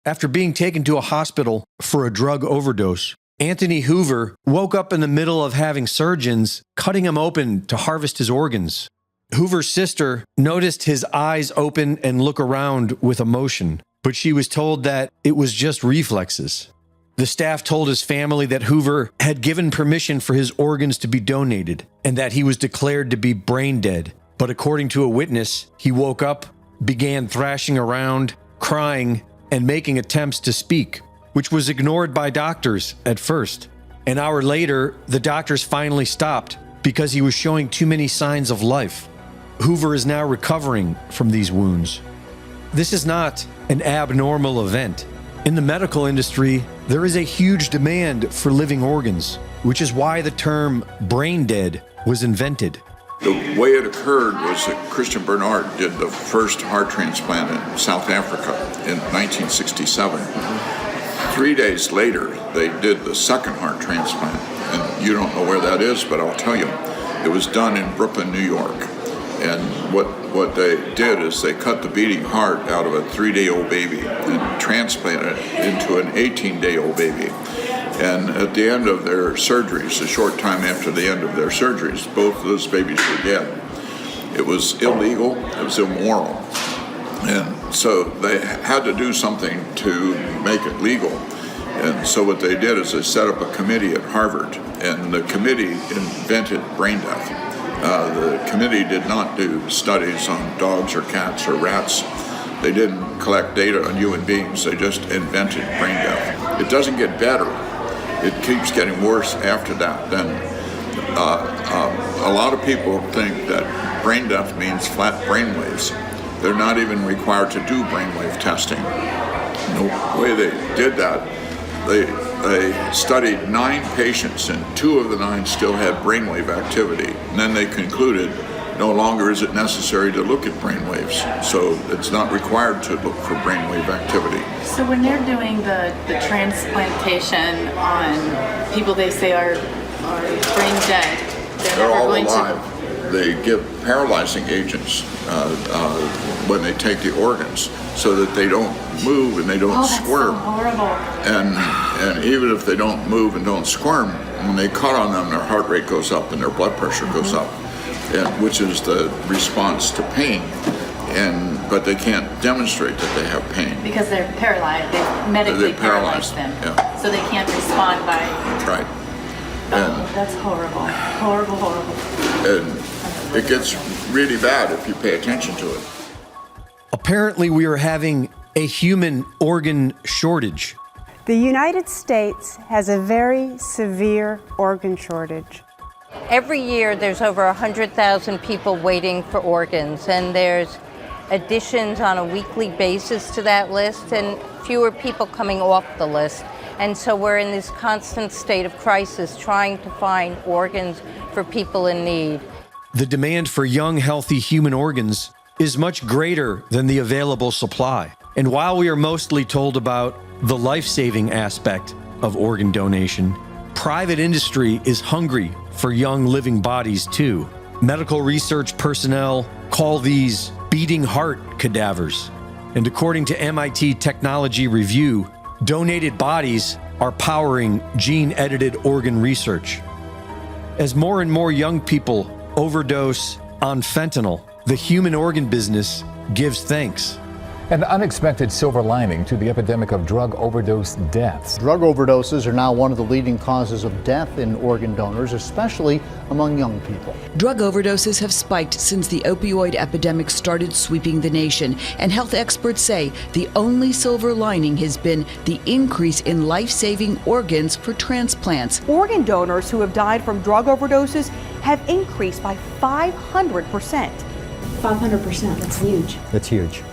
After being taken to a hospital for a drug overdose, Anthony Hoover woke up in the middle of having surgeons cutting him open to harvest his organs. Hoover's sister noticed his eyes open and look around with emotion, but she was told that it was just reflexes. The staff told his family that Hoover had given permission for his organs to be donated and that he was declared to be brain dead. But according to a witness, he woke up, began thrashing around, crying, and making attempts to speak, which was ignored by doctors at first. An hour later, the doctors finally stopped because he was showing too many signs of life. Hoover is now recovering from these wounds. This is not an abnormal event. In the medical industry, there is a huge demand for living organs, which is why the term brain dead was invented. The way it occurred was that Christian Bernard did the first heart transplant in South Africa in 1967. 3 days later, they did the second heart transplant. And you don't know where that is, but I'll tell you. It was done in Brooklyn, New York. And what they did is they cut the beating heart out of a 3-day-old baby and transplanted it into an 18-day-old baby. And at the end of their surgeries, a short time after the end of their surgeries, both of those babies were dead. It was illegal, it was immoral. And so they had to do something to make it legal. And so what they did is they set up a committee at Harvard, and the committee invented brain death. The committee did not do studies on dogs or cats or rats. They didn't collect data on human beings. They just invented brain death. It doesn't get better. It keeps getting worse after that. Then a lot of people think that brain death means flat brainwaves. They're not even required to do brainwave testing. The way they did that, they studied 9 patients, and 2 of the 9 still had brainwave activity. And then they concluded no longer is it necessary to look at brainwaves, so it's not required to look for brainwave activity. So when they're doing the transplantation on people they say are brain dead, they're all alive. They give paralyzing agents when they take the organs so that they don't move and they don't squirm. So horrible. And even if they don't move and don't squirm, when they cut on them, their heart rate goes up and their blood pressure goes up, which is the response to pain. But they can't demonstrate that they have pain. Because they're paralyzed. They medically paralyze them. Yeah. So they can't respond by... That's right. That's horrible. Horrible. And it gets really bad if you pay attention to it. Apparently, we are having a human organ shortage. The United States has a very severe organ shortage. Every year, there's over 100,000 people waiting for organs, and there's additions on a weekly basis to that list, and fewer people coming off the list. And so we're in this constant state of crisis, trying to find organs for people in need. The demand for young, healthy human organs is much greater than the available supply. And while we are mostly told about the life-saving aspect of organ donation, private industry is hungry for young living bodies too. Medical research personnel call these beating heart cadavers. And according to MIT Technology Review, donated bodies are powering gene-edited organ research. As more and more young people overdose on fentanyl, the human organ business gives thanks. An unexpected silver lining to the epidemic of drug overdose deaths. Drug overdoses are now one of the leading causes of death in organ donors, especially among young people. Drug overdoses have spiked since the opioid epidemic started sweeping the nation, and health experts say the only silver lining has been the increase in life-saving organs for transplants. Organ donors who have died from drug overdoses have increased by 500%. 500%, that's huge. That's huge.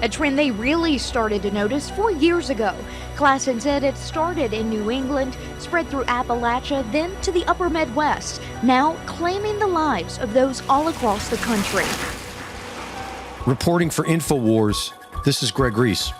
A trend they really started to notice 4 years ago. Klassen said it started in New England, spread through Appalachia, then to the upper Midwest, now claiming the lives of those all across the country. Reporting for InfoWars, this is Greg Reese.